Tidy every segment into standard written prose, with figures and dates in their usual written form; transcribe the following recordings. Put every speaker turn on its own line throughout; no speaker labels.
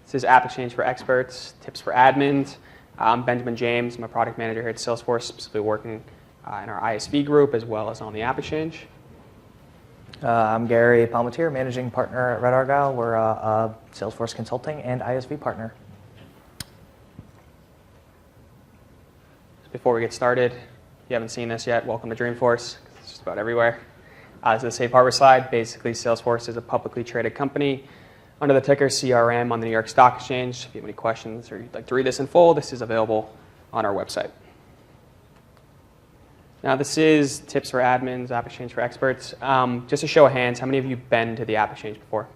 This is AppExchange for Experts, Tips for Admins. I'm Benjamin James. I'm a product manager here at Salesforce, specifically working in our ISV group as well as on the AppExchange.
I'm Gary Palmatier, managing partner at Red Argyle. We're a Salesforce consulting and ISV partner.
Before we get started, if you haven't seen this yet, welcome to Dreamforce. It's just about everywhere. This is the safe harbor slide. Basically, Salesforce is a publicly traded company under the ticker CRM on the New York Stock Exchange. If you have any questions or you'd like to read this in full, this is available on our website. Now, this is Tips for Admins, AppExchange for Experts. Just a show of hands, how many of you have been to the AppExchange before?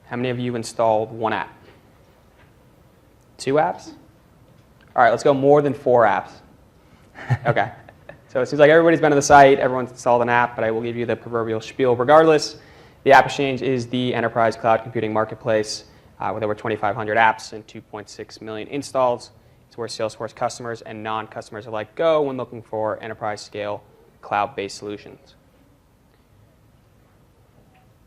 How many of you installed one app? 2 apps? All right, let's go more than 4 apps. Okay. So it seems like everybody's been to the site, everyone's installed an app, but I will give you the proverbial spiel regardless. The AppExchange is the enterprise cloud computing marketplace with over 2,500 apps and 2.6 million installs. It's where Salesforce customers and non-customers alike go when looking for enterprise-scale cloud-based solutions.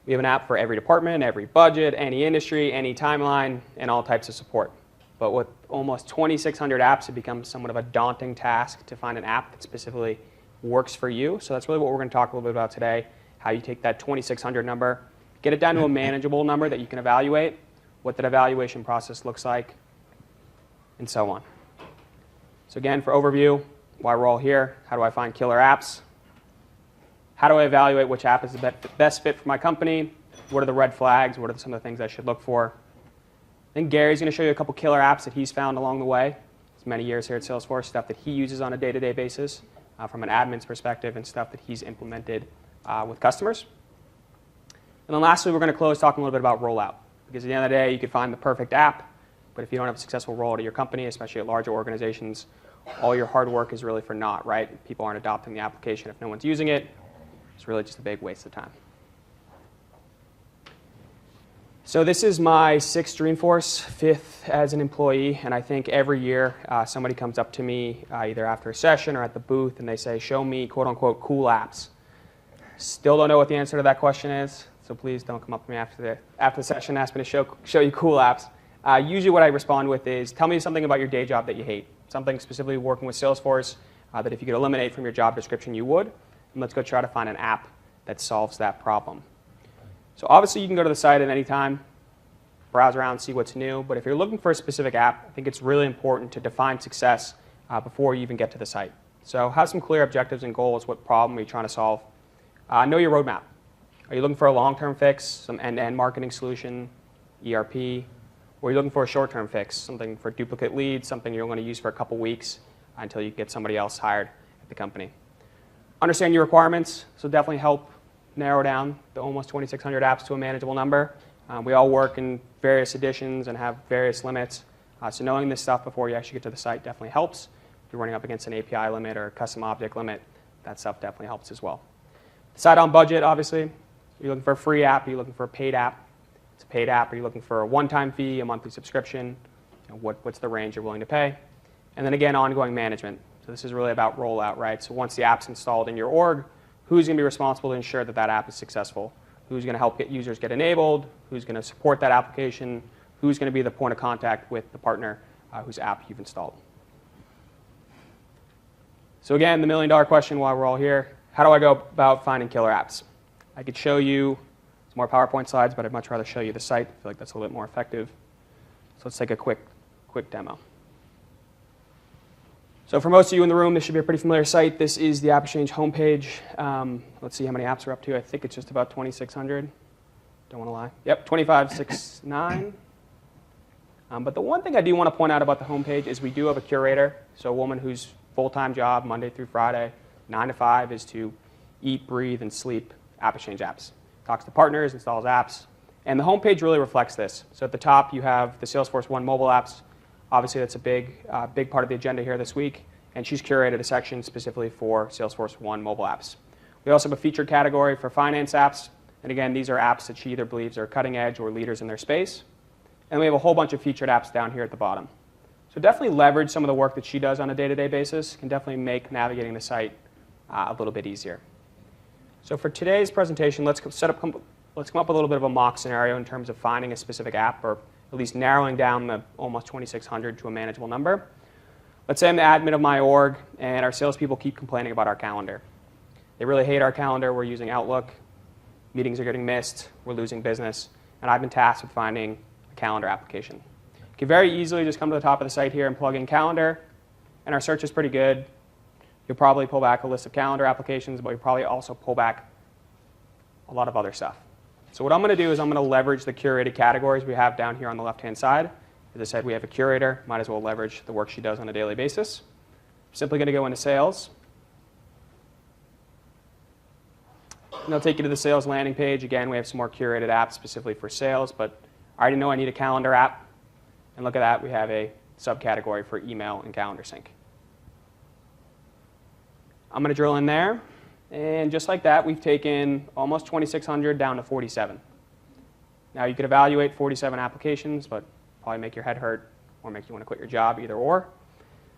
We have an app for every department, every budget, any industry, any timeline, and all types of support. But with almost 2,600 apps, it becomes somewhat of a daunting task to find an app that specifically works for you. So that's really what we're going to talk a little bit about today, how you take that 2,600 number, get it down to a manageable number that you can evaluate, what that evaluation process looks like, and so on. So again, for overview, why we're all here, how do I find killer apps? How do I evaluate which app is the best fit for my company? What are the red flags? What are some of the things I should look for? Then Gary's going to show you a couple killer apps that he's found along the way. It's many years here at Salesforce, stuff that he uses on a day-to-day basis from an admin's perspective and stuff that he's implemented with customers. And then lastly, we're going to close talking a little bit about rollout. Because at the end of the day, you could find the perfect app, but if you don't have a successful rollout at your company, especially at larger organizations, all your hard work is really for naught, right? People aren't adopting the application if no one's using it. It's really just a big waste of time. So this is my 6th Dreamforce, 5th as an employee, and I think every year somebody comes up to me either after a session or at the booth and they say, show me quote-unquote cool apps. Still don't know what the answer to that question is, so please don't come up to me after the session and ask me to show you cool apps. Usually what I respond with is, tell me something about your day job that you hate, something specifically working with Salesforce that if you could eliminate from your job description, you would, and let's go try to find an app that solves that problem. So obviously you can go to the site at any time, browse around, see what's new, but if you're looking for a specific app, I think it's really important to define success before you even get to the site. So have some clear objectives and goals. What problem are you trying to solve? Know your roadmap. Are you looking for a long-term fix, some end-to-end marketing solution, ERP, or are you looking for a short-term fix, something for duplicate leads, something you're going to use for a couple weeks until you get somebody else hired at the company? Understand your requirements, so definitely help narrow down the almost 2,600 apps to a manageable number. We all work in various editions and have various limits, so knowing this stuff before you actually get to the site definitely helps. If you're running up against an API limit or a custom object limit, that stuff definitely helps as well. Decide on budget, obviously. Are you looking for a free app? Are you looking for a paid app? It's a paid app. Are you looking for a one-time fee, a monthly subscription? What's the range you're willing to pay? And then again, ongoing management. So this is really about rollout, right? So once the app's installed in your org, who's going to be responsible to ensure that that app is successful? Who's going to help users get enabled? Who's going to support that application? Who's going to be the point of contact with the partner whose app you've installed? So again, the million-dollar question while we're all here, how do I go about finding killer apps? I could show you some more PowerPoint slides, but I'd much rather show you the site. I feel like that's a little bit more effective. So let's take a quick demo. So for most of you in the room, this should be a pretty familiar site. This is the AppExchange homepage. Let's see how many apps we're up to. I think it's just about 2,600. Don't want to lie. Yep, 2,569. But the one thing I do want to point out about the homepage is we do have a curator. So a woman whose full-time job, Monday through Friday, 9 to 5, is to eat, breathe, and sleep AppExchange apps. Talks to partners, installs apps. And the homepage really reflects this. So at the top, you have the Salesforce One mobile apps. Obviously, that's a big part of the agenda here this week. And she's curated a section specifically for Salesforce One mobile apps. We also have a featured category for finance apps. And again, these are apps that she either believes are cutting edge or leaders in their space. And we have a whole bunch of featured apps down here at the bottom. So definitely leverage some of the work that she does on a day-to-day basis. Can definitely make navigating the site a little bit easier. So for today's presentation, let's set up let's come up with a little bit of a mock scenario in terms of finding a specific app, or at least narrowing down the almost 2,600 to a manageable number. Let's say I'm the admin of my org, and our salespeople keep complaining about our calendar. They really hate our calendar. We're using Outlook. Meetings are getting missed. We're losing business. And I've been tasked with finding a calendar application. You can very easily just come to the top of the site here and plug in calendar, and our search is pretty good. You'll probably pull back a list of calendar applications, but you'll probably also pull back a lot of other stuff. So what I'm going to do is I'm going to leverage the curated categories we have down here on the left-hand side. As I said, we have a curator. Might as well leverage the work she does on a daily basis. I'm simply going to go into sales. And I'll take you to the sales landing page. Again, we have some more curated apps specifically for sales, but I already know I need a calendar app. And look at that, we have a subcategory for email and calendar sync. I'm going to drill in there. And just like that, we've taken almost 2,600 down to 47. Now, you could evaluate 47 applications, but probably make your head hurt or make you want to quit your job, either or.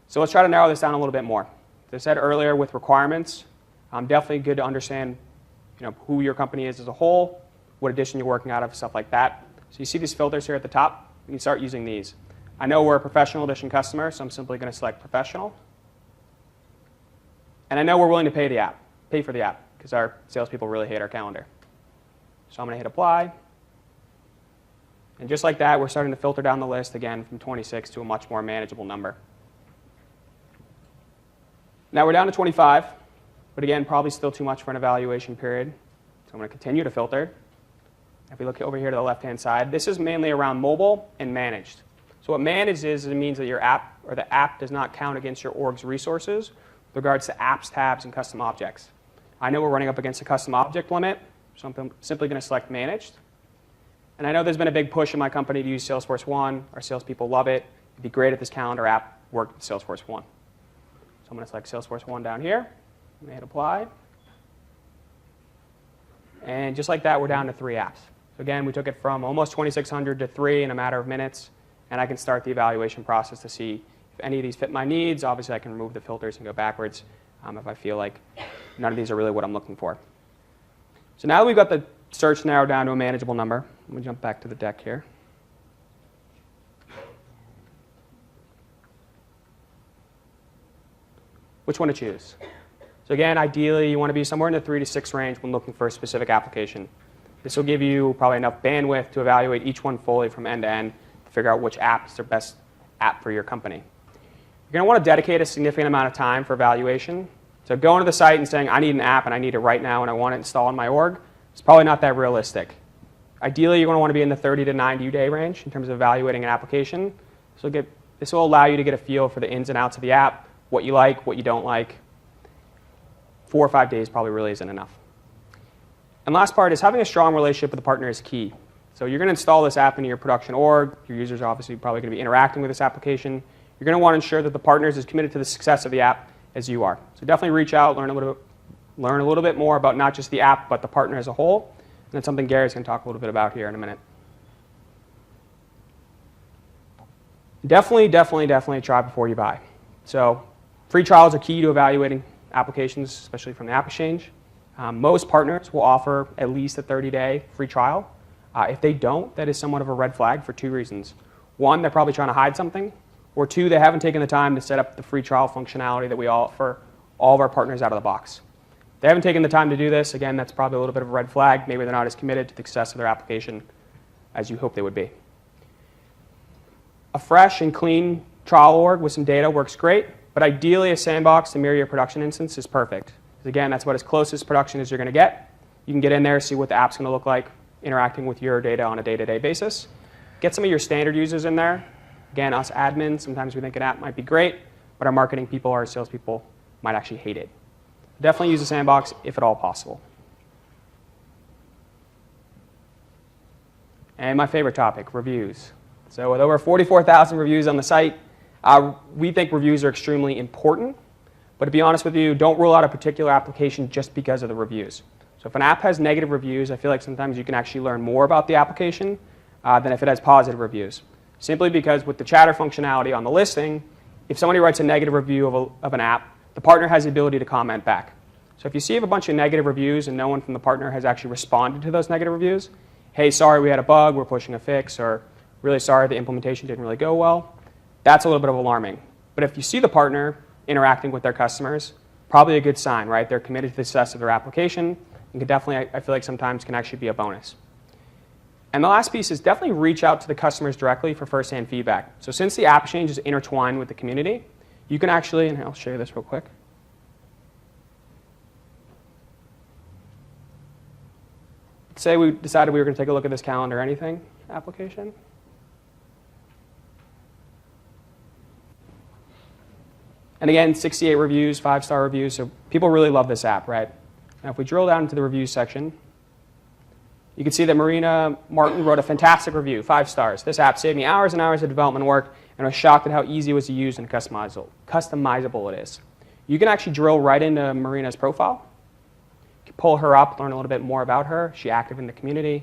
So let's try to narrow this down a little bit more. As I said earlier, with requirements, definitely good to understand who your company is as a whole, what edition you're working out of, stuff like that. So you see these filters here at the top? You can start using these. I know we're a professional edition customer, so I'm simply going to select professional. And I know we're willing to pay for the app, because our salespeople really hate our calendar. So I'm going to hit apply. And just like that, we're starting to filter down the list again from 26 to a much more manageable number. Now we're down to 25, but again, probably still too much for an evaluation period. So I'm going to continue to filter. If we look over here to the left-hand side, this is mainly around mobile and managed. So what managed is, it means that your app, or the app, does not count against your org's resources with regards to apps, tabs, and custom objects. I know we're running up against a custom object limit, so I'm simply going to select managed. And I know there's been a big push in my company to use Salesforce One. Our salespeople love it. It'd be great if this calendar app worked with Salesforce One. So I'm going to select Salesforce One down here. I'm going to hit apply. And just like that, we're down to 3 apps. So again, we took it from almost 2,600 to 3 in a matter of minutes. And I can start the evaluation process to see if any of these fit my needs. Obviously, I can remove the filters and go backwards if I feel like none of these are really what I'm looking for. So now that we've got the search narrowed down to a manageable number, let me jump back to the deck here. Which one to choose? So again, ideally, you want to be somewhere in the 3 to 6 range when looking for a specific application. This will give you probably enough bandwidth to evaluate each one fully from end to end to figure out which app is the best app for your company. You're going to want to dedicate a significant amount of time for evaluation. So going to the site and saying, I need an app and I need it right now and I want it installed in my org, it's probably not that realistic. Ideally, you're going to want to be in the 30 to 90 day range in terms of evaluating an application. So this will allow you to get a feel for the ins and outs of the app, what you like, what you don't like. 4 or 5 days probably really isn't enough. And last part is having a strong relationship with the partner is key. So you're going to install this app into your production org. Your users are obviously probably going to be interacting with this application. You're going to want to ensure that the partner is as committed to the success of the app as you are. So definitely reach out, learn a little bit more about not just the app, but the partner as a whole. And that's something Gary's going to talk a little bit about here in a minute. Definitely try before you buy. So free trials are key to evaluating applications, especially from the AppExchange. Most partners will offer at least a 30-day free trial. If they don't, that is somewhat of a red flag for 2 reasons. 1, they're probably trying to hide something. Or 2, they haven't taken the time to set up the free trial functionality that we offer all of our partners out of the box. If they haven't taken the time to do this, again, that's probably a little bit of a red flag. Maybe they're not as committed to the success of their application as you hope they would be. A fresh and clean trial org with some data works great, but ideally a sandbox to mirror your production instance is perfect. Because again, that's what as close as production as you're going to get. You can get in there, see what the app's going to look like, interacting with your data on a day-to-day basis. Get some of your standard users in there. Again, us admins, sometimes we think an app might be great, but our marketing people, our salespeople might actually hate it. Definitely use a sandbox if at all possible. And my favorite topic, reviews. So with over 44,000 reviews on the site, we think reviews are extremely important. But to be honest with you, don't rule out a particular application just because of the reviews. So if an app has negative reviews, I feel like sometimes you can actually learn more about the application than if it has positive reviews. Simply because with the chatter functionality on the listing, if somebody writes a negative review of an app, the partner has the ability to comment back. So if you see a bunch of negative reviews and no one from the partner has actually responded to those negative reviews, hey, sorry we had a bug, we're pushing a fix, or really sorry the implementation didn't really go well, that's a little bit of alarming. But if you see the partner interacting with their customers, probably a good sign, right? They're committed to the success of their application, and can definitely, I feel like sometimes can actually be a bonus. And the last piece is definitely reach out to the customers directly for first-hand feedback. So since the AppExchange is intertwined with the community, you can actually, and I'll show you this real quick. Say we decided we were going to take a look at this calendar anything application. And again, 68 reviews, 5-star reviews, so people really love this app, right? Now if we drill down into the reviews section, you can see that Marina Martin wrote a fantastic review, 5 stars. This app saved me hours and hours of development work, and I was shocked at how easy it was to use and customizable it is. You can actually drill right into Marina's profile. You can pull her up, learn a little bit more about her. She's active in the community.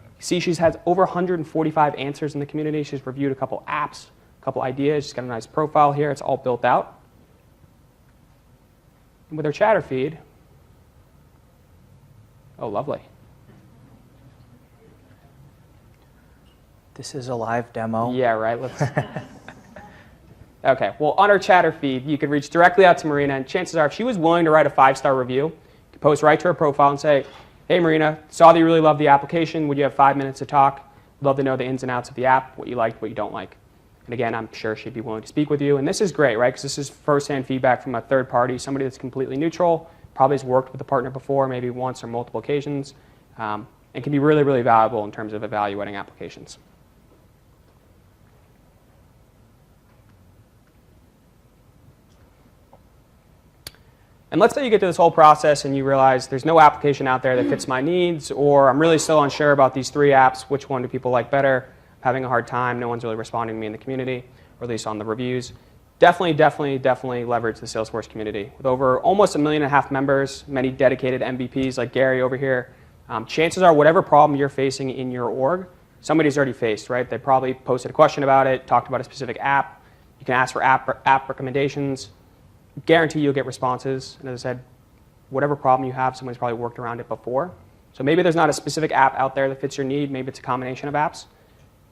You see she has over 145 answers in the community. She's reviewed a couple apps, a couple ideas. She's got a nice profile here. It's all built out. And with her chatter feed, oh, lovely.
This is a live demo.
Yeah, right. Let's. Okay. Well, on our chatter feed, you could reach directly out to Marina, and chances are, if she was willing to write a 5-star review, you could post right to her profile and say, "Hey, Marina, saw that you really love the application. Would you have 5 minutes to talk? Love to know the ins and outs of the app, what you liked, what you don't like." And again, I'm sure she'd be willing to speak with you. And this is great, right? Because this is first-hand feedback from a third party, somebody that's completely neutral, probably has worked with the partner before, maybe once or multiple occasions, and can be really, really valuable in terms of evaluating applications. And let's say you get to this whole process and you realize there's no application out there that fits my needs, or I'm really still unsure about these 3 apps, which one do people like better, I'm having a hard time, no one's really responding to me in the community, or at least on the reviews. Definitely leverage the Salesforce community. With over almost 1.5 million members, many dedicated MVPs like Gary over here, chances are whatever problem you're facing in your org, somebody's already faced, right? They probably posted a question about it, talked about a specific app. You can ask for app recommendations. Guarantee you'll get responses. And as I said, whatever problem you have, someone's probably worked around it before. So maybe there's not a specific app out there that fits your need. Maybe it's a combination of apps.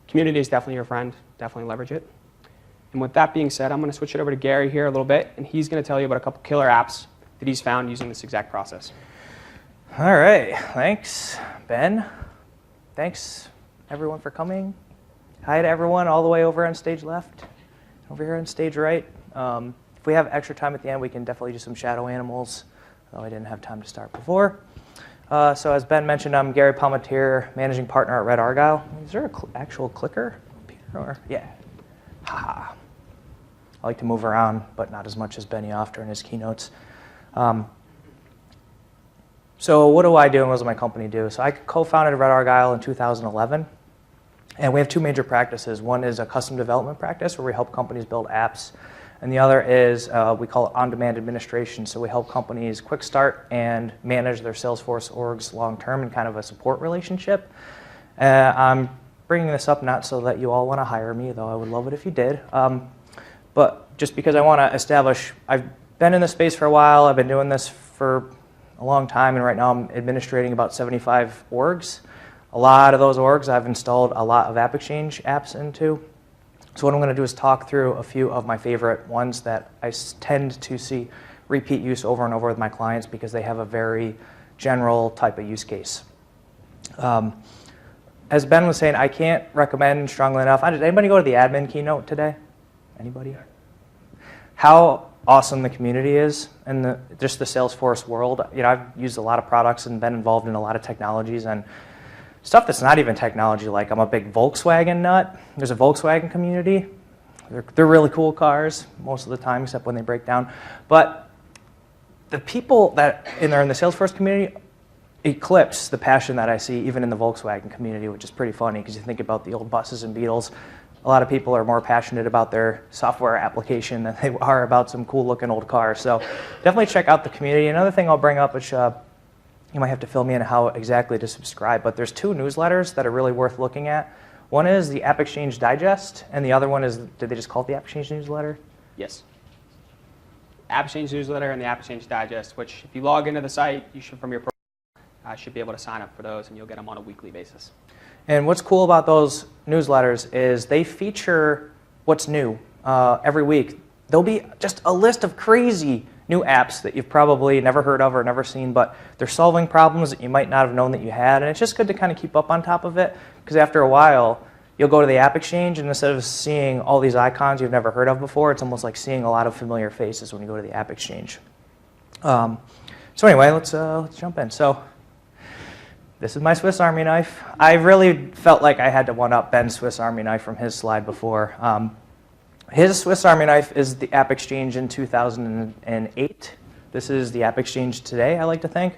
Community is definitely your friend. Definitely leverage it. And with that being said, I'm going to switch it over to Gary here a little bit, and he's going to tell you about a couple killer apps that he's found using this exact process.
All right. Thanks, Ben. Thanks, everyone, for coming. Hi to everyone all the way over on stage left, over here on stage right. If we have extra time at the end, we can definitely do some shadow animals, though I didn't have time to start before. So as Ben mentioned, I'm Gary Palmatier, managing partner at Red Argyle. Is there an actual clicker up here? Or? Yeah. Haha. I like to move around, but not as much as Benioff during his keynotes. So what do I do and what does my company do? So I co-founded Red Argyle in 2011. And we have 2 major practices. One is a custom development practice where we help companies build apps. And the other is, we call it on-demand administration. So we help companies quick start and manage their Salesforce orgs long-term in kind of a support relationship. I'm bringing this up not so that you all want to hire me, though I would love it if you did. But just because I want to establish, I've been in this space for a while. I've been doing this for a long time. And right now I'm administrating about 75 orgs. A lot of those orgs I've installed a lot of AppExchange apps into. So what I'm going to do is talk through a few of my favorite ones that I tend to see repeat use over and over with my clients because they have a very general type of use case. As Ben was saying, I can't recommend strongly enough. Did anybody go to the admin keynote today? Anybody? How awesome the community is and just the Salesforce world. You know, I've used a lot of products and been involved in a lot of technologies and stuff that's not even technology, like I'm a big Volkswagen nut. There's a Volkswagen community. They're really cool cars most of the time, except when they break down. But the people that are in the Salesforce community eclipse the passion that I see even in the Volkswagen community, which is pretty funny because you think about the old buses and Beetles. A lot of people are more passionate about their software application than they are about some cool looking old cars. So definitely check out the community. Another thing I'll bring up, which you might have to fill me in how exactly to subscribe, but there's 2 newsletters that are really worth looking at. One is the AppExchange Digest, and the other one is, did they just call it the AppExchange newsletter?
Yes. AppExchange newsletter and the AppExchange Digest, which if you log into the site, you should, from your profile, should be able to sign up for those, and you'll get them on a weekly basis.
And what's cool about those newsletters is they feature what's new every week. There'll be just a list of crazy new apps that you've probably never heard of or never seen, but they're solving problems that you might not have known that you had, and it's just good to kind of keep up on top of it, because after a while, you'll go to the AppExchange, and instead of seeing all these icons you've never heard of before, it's almost like seeing a lot of familiar faces when you go to the AppExchange. So anyway, let's jump in. So this is my Swiss Army knife. I really felt like I had to one-up Ben's Swiss Army knife from his slide before. His Swiss Army knife is the AppExchange in 2008. This is the AppExchange today, I like to think.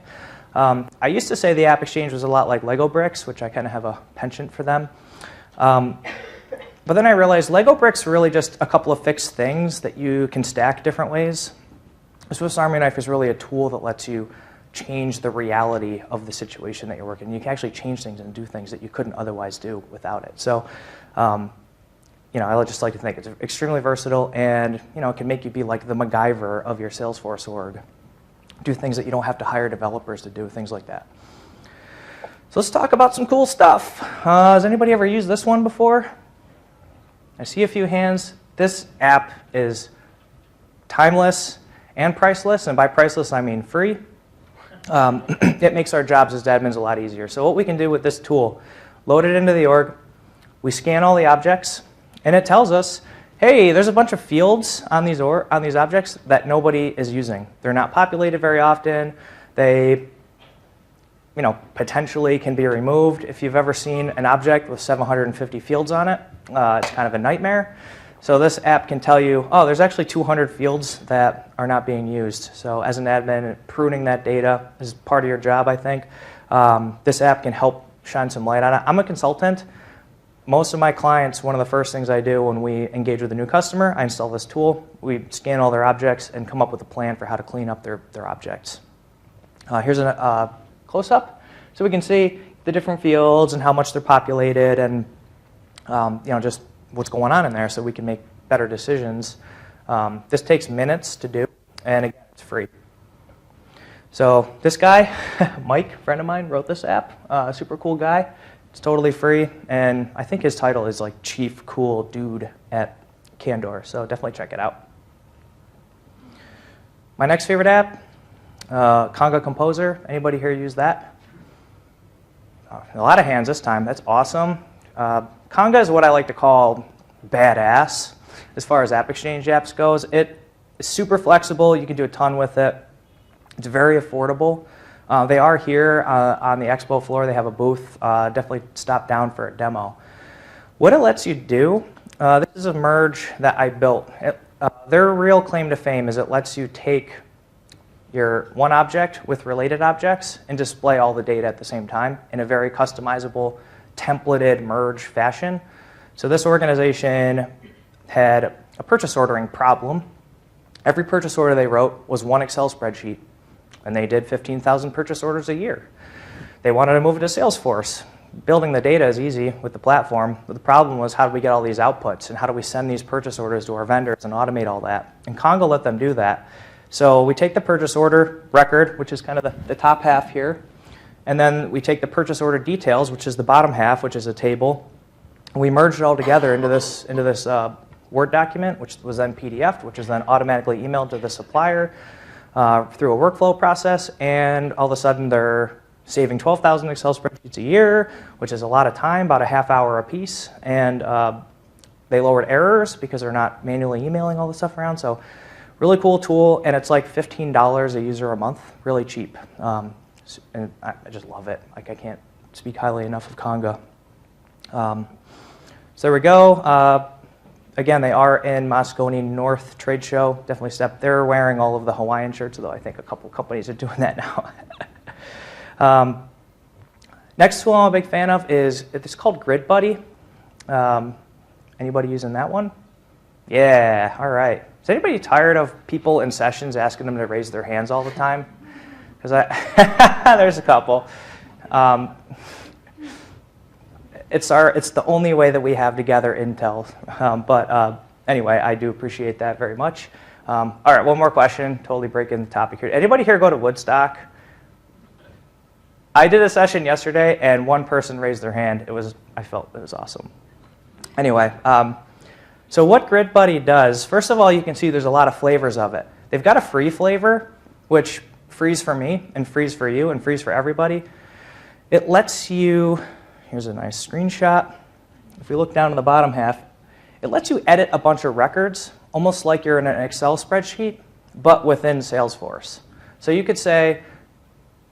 I used to say the AppExchange was a lot like Lego bricks, which I kind of have a penchant for them. But then I realized Lego bricks are really just a couple of fixed things that you can stack different ways. The Swiss Army knife is really a tool that lets you change the reality of the situation that you're working in. You can actually change things and do things that you couldn't otherwise do without it. So, I just like to think it's extremely versatile, and it can make you be like the MacGyver of your Salesforce org. Do things that you don't have to hire developers to do, things like that. So let's talk about some cool stuff. Has anybody ever used this one before? I see a few hands. This app is timeless and priceless, and by priceless I mean free. It makes our jobs as admins a lot easier. So what we can do with this tool, load it into the org, we scan all the objects, and it tells us, hey, there's a bunch of fields on these objects that nobody is using. They're not populated very often. They potentially can be removed. If you've ever seen an object with 750 fields on it, it's kind of a nightmare. So this app can tell you, oh, there's actually 200 fields that are not being used. So as an admin, pruning that data is part of your job, I think. This app can help shine some light on it. I'm a consultant. Most of my clients, one of the first things I do when we engage with a new customer, I install this tool. We scan all their objects and come up with a plan for how to clean up their objects. Here's a close-up. So we can see the different fields and how much they're populated, and just what's going on in there so we can make better decisions. This takes minutes to do, and again, it's free. So this guy, Mike, a friend of mine, wrote this app. Super cool guy. It's totally free, and I think his title is like Chief Cool Dude at Candor, so definitely check it out. My next favorite app, Conga Composer. Anybody here use that? A lot of hands this time. That's awesome. Conga is what I like to call badass as far as AppExchange apps goes. It is super flexible. You can do a ton with it. It's very affordable. They are here on the expo floor. They have a booth. Definitely stop down for a demo. What it lets you do, this is a merge that I built. Their real claim to fame is it lets you take your one object with related objects and display all the data at the same time in a very customizable, templated merge fashion. So this organization had a purchase ordering problem. Every purchase order they wrote was one Excel spreadsheet, and they did 15,000 purchase orders a year. They wanted to move it to Salesforce. Building the data is easy with the platform, but the problem was how do we get all these outputs, and how do we send these purchase orders to our vendors and automate all that? And Conga let them do that. So we take the purchase order record, which is kind of the top half here, and then we take the purchase order details, which is the bottom half, which is a table, and we merge it all together into this Word document, which was then PDF'd, which is then automatically emailed to the supplier through a workflow process, and all of a sudden they're saving 12,000 Excel spreadsheets a year, which is a lot of time, about a half hour a piece, and they lowered errors because they're not manually emailing all this stuff around. So really cool tool, and it's like $15 a user a month, really cheap. And I just love it. Like, I can't speak highly enough of Conga. So there we go. Again, they are in Moscone North Trade Show. Definitely step. They're wearing all of the Hawaiian shirts, although I think a couple companies are doing that now. Next tool I'm a big fan of is, it's called Grid Buddy. Anybody using that one? Yeah, all right. Is anybody tired of people in sessions asking them to raise their hands all the time? Because there's a couple. It's the only way that we have to gather intel. But anyway, I do appreciate that very much. All right, one more question, totally breaking the topic here. Anybody here go to Woodstock? I did a session yesterday, and one person raised their hand. I felt it was awesome. Anyway, so what GridBuddy does, first of all, you can see there's a lot of flavors of it. They've got a free flavor, which frees for me, and frees for you, and frees for everybody. It lets you, here's a nice screenshot. If we look down to the bottom half, it lets you edit a bunch of records, almost like you're in an Excel spreadsheet, but within Salesforce. So you could say,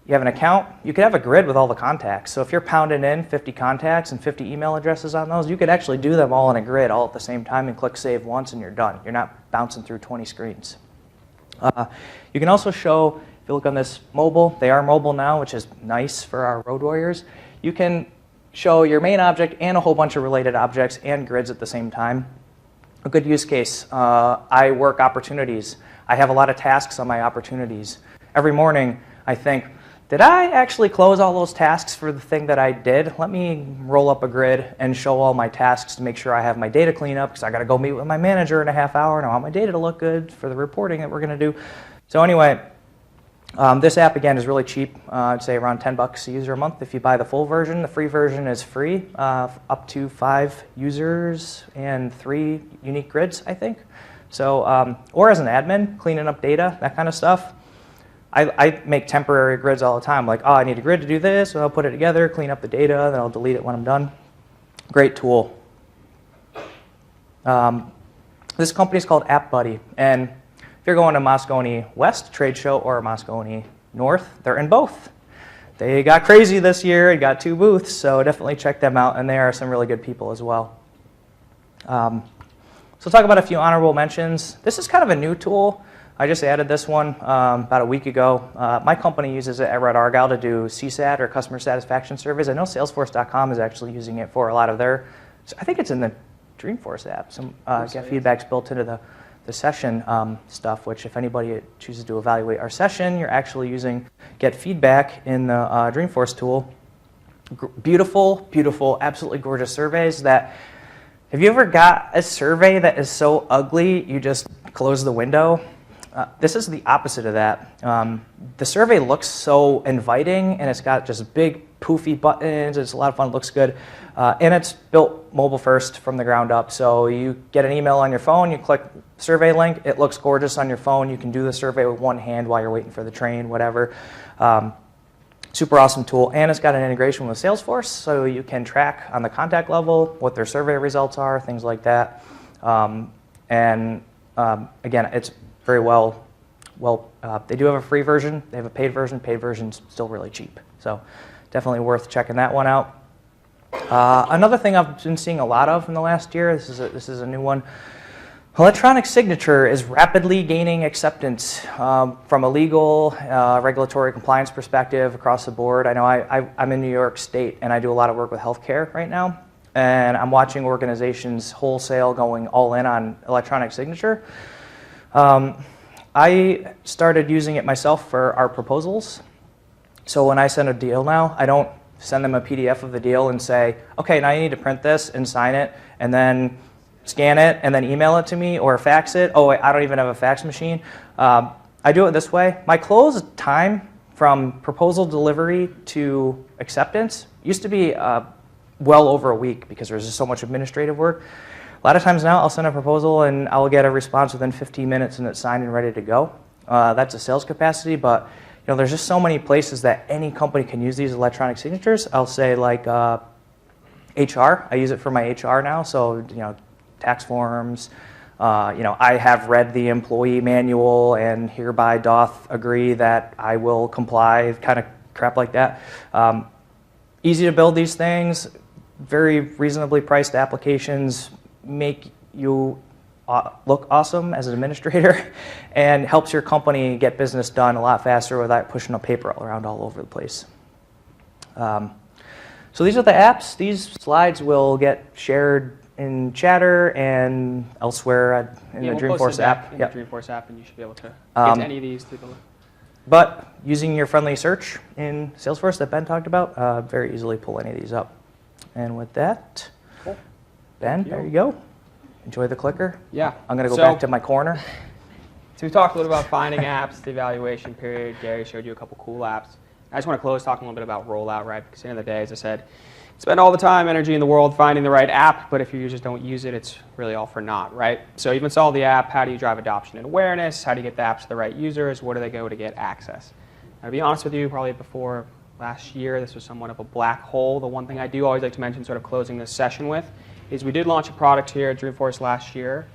you have an account, you could have a grid with all the contacts. So if you're pounding in 50 contacts and 50 email addresses on those, you could actually do them all in a grid all at the same time and click save once and you're done. You're not bouncing through 20 screens. You can also show, if you look on this mobile, they are mobile now, which is nice for our road warriors. You can show your main object and a whole bunch of related objects and grids at the same time. A good use case, I work opportunities. I have a lot of tasks on my opportunities. Every morning I think, did I actually close all those tasks for the thing that I did? Let me roll up a grid and show all my tasks to make sure I have my data clean up because I got to go meet with my manager in a half hour and I want my data to look good for the reporting that we're going to do. So anyway, this app again is really cheap. I'd say around $10 a user a month if you buy the full version. The free version is free, up to 5 users and 3 unique grids, I think. So, or as an admin, cleaning up data, that kind of stuff. I make temporary grids all the time, like, oh, I need a grid to do this, so I'll put it together, clean up the data, then I'll delete it when I'm done. Great tool. This company is called AppBuddy, and if you're going to Moscone West trade show or Moscone North, they're in both. They got crazy this year and got 2 booths, so definitely check them out, and they are some really good people as well. So talk about a few honorable mentions. This is kind of a new tool. I just added this one about a week ago. My company uses it at Red Argyle to do CSAT or customer satisfaction surveys. I know Salesforce.com is actually using it for a lot of their, I think it's in the Dreamforce app. Some get feedbacks built into the session stuff, which if anybody chooses to evaluate our session, you're actually using get feedback in the Dreamforce tool. Beautiful, beautiful, absolutely gorgeous surveys that, have you ever got a survey that is so ugly you just close the window? This is the opposite of that. The survey looks so inviting, and it's got just big poofy buttons. It's a lot of fun, it looks good. And it's built mobile first from the ground up. So you get an email on your phone, you click survey link, it looks gorgeous on your phone. You can do the survey with one hand while you're waiting for the train, whatever. Super awesome tool. And it's got an integration with Salesforce, so you can track on the contact level what their survey results are, things like that. Again, it's very well, they do have a free version, they have a paid version's still really cheap. So definitely worth checking that one out. Another thing I've been seeing a lot of in the last year, this is a new one, electronic signature is rapidly gaining acceptance from a legal, regulatory compliance perspective across the board. I know I'm in New York State and I do a lot of work with healthcare right now, and I'm watching organizations wholesale going all in on electronic signature. I started using it myself for our proposals. So when I send a deal now, I don't send them a PDF of the deal and say, okay, now you need to print this and sign it and then scan it and then email it to me or fax it. Oh, wait, I don't even have a fax machine. I do it this way. My close time from proposal delivery to acceptance used to be well over a week because there's just so much administrative work. A lot of times now I'll send a proposal and I'll get a response within 15 minutes and it's signed and ready to go. That's a sales capacity, but there's just so many places that any company can use these electronic signatures. I'll say like HR, I use it for my HR now, so tax forms. I have read the employee manual and hereby doth agree that I will comply, kind of crap like that. Easy to build these things, very reasonably priced applications, make you look awesome as an administrator and helps your company get business done a lot faster without pushing a paper around all over the place. So these are the apps. These slides will get shared in Chatter and elsewhere in the Dreamforce app.
In the Dreamforce app, and you should be able to get to any of these.
But using your friendly search in Salesforce that Ben talked about, very easily pull any of these up. And with that, cool. Ben, there you go. Enjoy the clicker.
Yeah.
I'm going to go back to my corner.
So we talked a little about finding apps, the evaluation period. Gary showed you a couple cool apps. I just want to close talking a little bit about rollout, right? Because at the end of the day, as I said, spend all the time, energy in the world finding the right app, but if your users don't use it, it's really all for naught, right? So you've installed the app. How do you drive adoption and awareness? How do you get the apps to the right users? Where do they go to get access? Now, to be honest with you, probably before last year, this was somewhat of a black hole. The one thing I do always like to mention, sort of closing this session with, is we did launch a product here at Dreamforce last year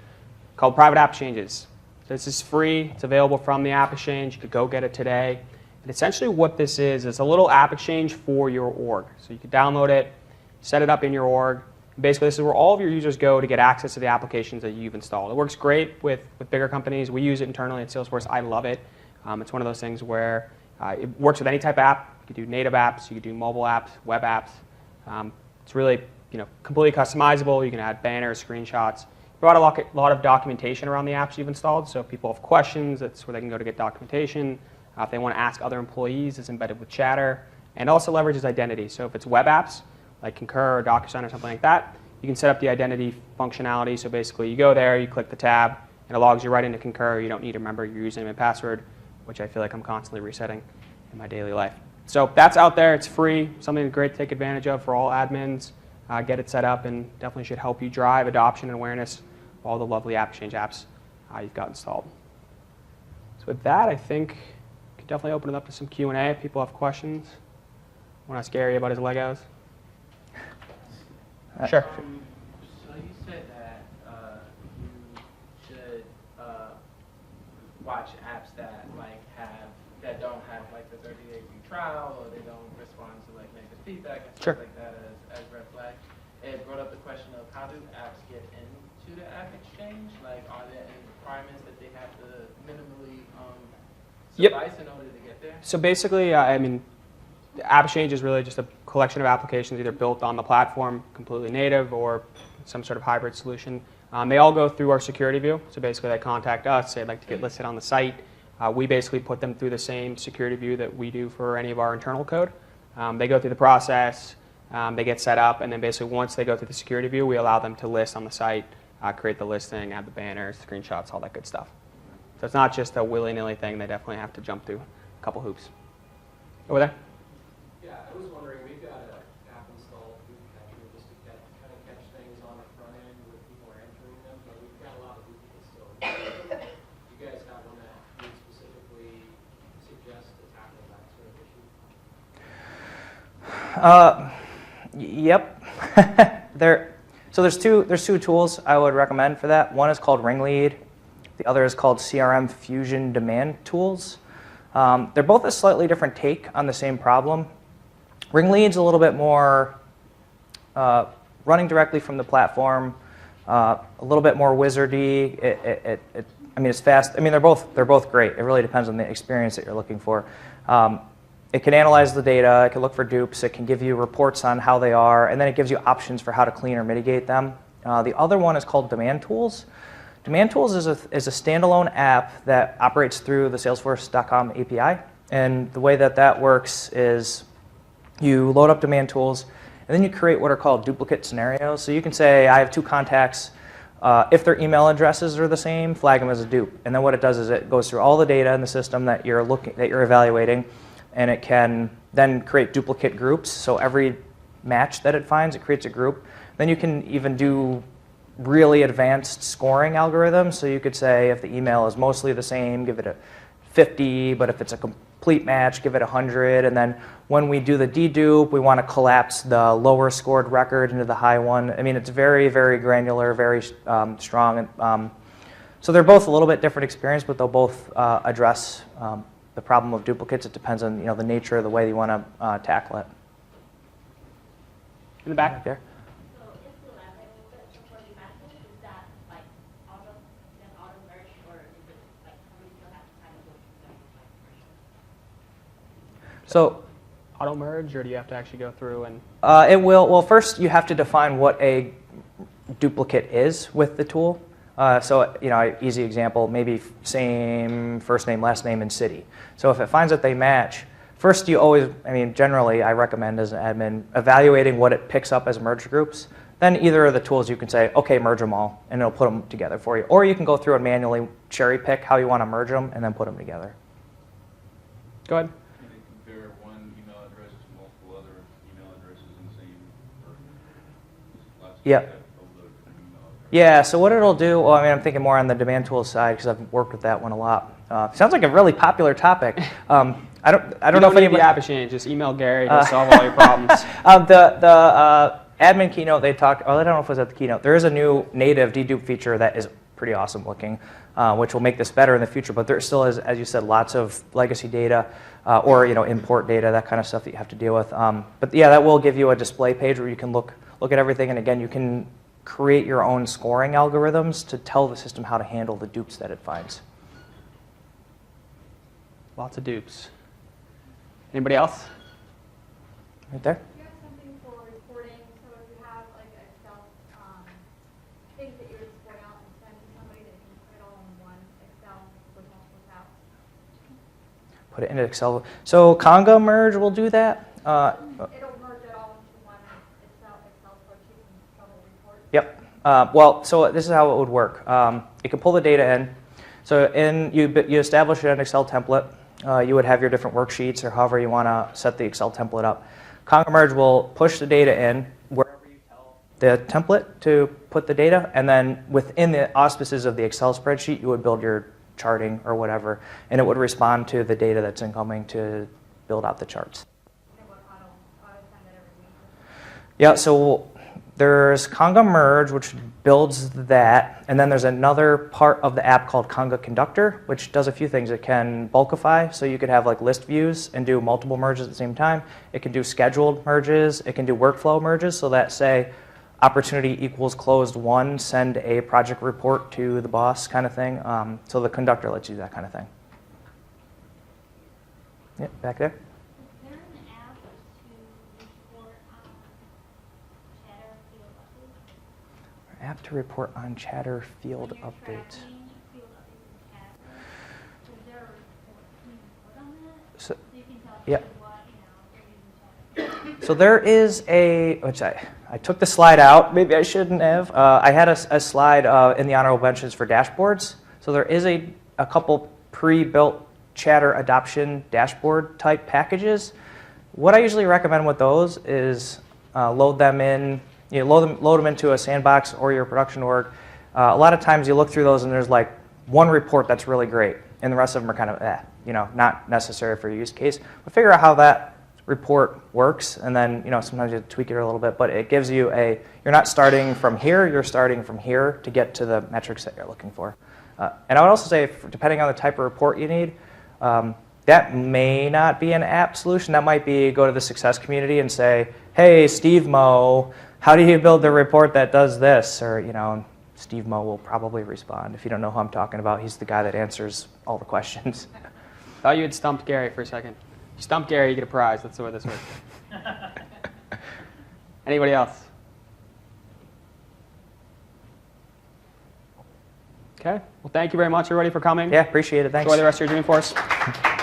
called Private App Exchanges. This is free. It's available from the AppExchange. You could go get it today. And essentially what this is a little app exchange for your org. So you could download it, set it up in your org. Basically, this is where all of your users go to get access to the applications that you've installed. It works great with bigger companies. We use it internally at Salesforce. I love it. It's one of those things where it works with any type of app. You could do native apps. You could do mobile apps, web apps. It's really completely customizable. You can add banners, screenshots. Brought a lot of documentation around the apps you've installed. So if people have questions, that's where they can go to get documentation. If they want to ask other employees, it's embedded with Chatter. And also leverages identity. So if it's web apps, like Concur or DocuSign or something like that, you can set up the identity functionality. So basically, you go there, you click the tab, and it logs you right into Concur. You don't need to remember your username and password, which I feel like I'm constantly resetting in my daily life. So that's out there. It's free. Something great to take advantage of for all admins. Get it set up, and definitely should help you drive adoption and awareness of all the lovely AppExchange apps you've got installed. So with that, I think we can definitely open it up to some Q&A if people have questions. Want to ask Gary about his Legos? Sure.
So you said that you should watch apps that don't have like the 30-day free trial, or they don't respond to like negative feedback and stuff like that as red flags. It brought up the question of how do apps get into the AppExchange? Like, are there any requirements that they have to minimally suffice in order to get there?
So basically, the AppExchange is really just a collection of applications either built on the platform, completely native, or some sort of hybrid solution. They all go through our security view. So basically, they contact us, they'd like to get listed on the site. We basically put them through the same security view that we do for any of our internal code. They go through the process, they get set up, and then basically once they go through the security view, we allow them to list on the site, create the listing, add the banners, screenshots, all that good stuff. So it's not just a willy-nilly thing. They definitely have to jump through a couple hoops. Over there?
Yeah, I was wondering, we've got an app installed, Boot Catcher, just to kind of catch things on the front end where people are entering them, but we've got a lot of duplicates still. You guys have one that you specifically suggest to tackle that sort of issue?
Yep. So there's two tools I would recommend for that. One is called Ringlead. The other is called CRM Fusion Demand Tools. They're both a slightly different take on the same problem. Ringlead's a little bit more running directly from the platform, a little bit more wizardy. It's fast. They're both great. It really depends on the experience that you're looking for. It can analyze the data. It can look for dupes. It can give you reports on how they are, and then it gives you options for how to clean or mitigate them. The other one is called Demand Tools. Demand Tools is a standalone app that operates through the Salesforce.com API. And the way that works is you load up Demand Tools, and then you create what are called duplicate scenarios. So you can say, I have two contacts. If their email addresses are the same, flag them as a dupe. And then what it does is it goes through all the data in the system that you're evaluating, and it can then create duplicate groups. So every match that it finds, it creates a group. Then you can even do really advanced scoring algorithms. So you could say if the email is mostly the same, give it a 50, but if it's a complete match, give it 100. And then when we do the dedupe, we want to collapse the lower scored record into the high one. It's very, very granular, very strong. So they're both a little bit different experience, but they'll both address the problem of duplicates. It depends on the nature of the way you want to tackle it.
In the back there. So, auto merge, or do you have to actually go through and?
It will. Well, first you have to define what a duplicate is with the tool. Easy example, maybe same first name, last name, and city. So if it finds that they match, first you always, generally I recommend as an admin evaluating what it picks up as merge groups. then either of the tools you can say, okay, merge them all, and it'll put them together for you. Or you can go through and manually cherry pick how you want to merge them and then put them together.
Go ahead.
Can they compare one email address to multiple other email addresses in the same person? Lots of
Yeah.
people have overloaded different email addresses.
Yeah, so what it'll do, well, I mean, I'm thinking more on the demand tools side because I've worked with that one a lot. Sounds like a really popular topic. I don't know if
need
anybody.
the AppExchange. Just email Gary. He'll solve all your problems.
The admin keynote they talked. Oh, I don't know if it was at the keynote. There is a new native dedupe feature that is pretty awesome looking, which will make this better in the future. But there still is, as you said, lots of legacy data or import data, that kind of stuff that you have to deal with. But yeah, that will give you a display page where you can look at everything, and again, you can create your own scoring algorithms to tell the system how to handle the dupes that it finds.
Lots of dupes. Anybody else?
Right there.
Do you have something for reporting? So if you have like Excel things that you're reporting out and send to somebody, that you can put it all in one Excel with multiple tabs?
Put it into Excel. So Conga merge will do that.
It'll merge it all into one Excel spreadsheet and show the report.
Yep. Well, so this is how it would work. It can pull the data in. So you establish an Excel template. You would have your different worksheets or however you want to set the Excel template up. Conga merge will push the data in wherever you tell the template to put the data, and then within the auspices of the Excel spreadsheet, you would build your charting or whatever, and it would respond to the data that's incoming to build out the charts.
And what auto send it every week?
Yeah, so there's Conga merge, which builds that, and then there's another part of the app called Conga Conductor, which does a few things. It can bulkify, so you could have like list views and do multiple merges at the same time. It can do scheduled merges. It can do workflow merges, so that say opportunity equals closed one, send a project report to the boss kind of thing. So the conductor lets you do that kind of thing. Yep, back there.
Is there an app to report chatter field updates?
App to report on chatter field
When you're
updates.
tracking field updates in Chatter, is there a report, can you report on that?
So,
So you can tell
yeah.
people what, they're using Chatter.
So there is which I took the slide out, maybe I shouldn't have. I had a slide in the honorable mentions for dashboards. So there is a couple pre-built chatter adoption dashboard type packages. What I usually recommend with those is load them into a sandbox or your production org. A lot of times you look through those and there's like one report that's really great, and the rest of them are kind of not necessary for your use case. But figure out how that report works, and then sometimes you tweak it a little bit, but it gives you you're not starting from here, you're starting from here to get to the metrics that you're looking for. And I would also say, depending on the type of report you need, that may not be an app solution. That might be go to the success community and say, hey, Steve Mo, how do you build the report that does this? Or, Steve Mo will probably respond. If you don't know who I'm talking about, he's the guy that answers all the questions.
Thought you had stumped Gary for a second. You stump Gary, you get a prize. That's the way this works. Anybody else? Okay. Well, thank you very much, everybody, for coming.
Yeah, appreciate it. Thanks.
Enjoy the rest of your Dreamforce.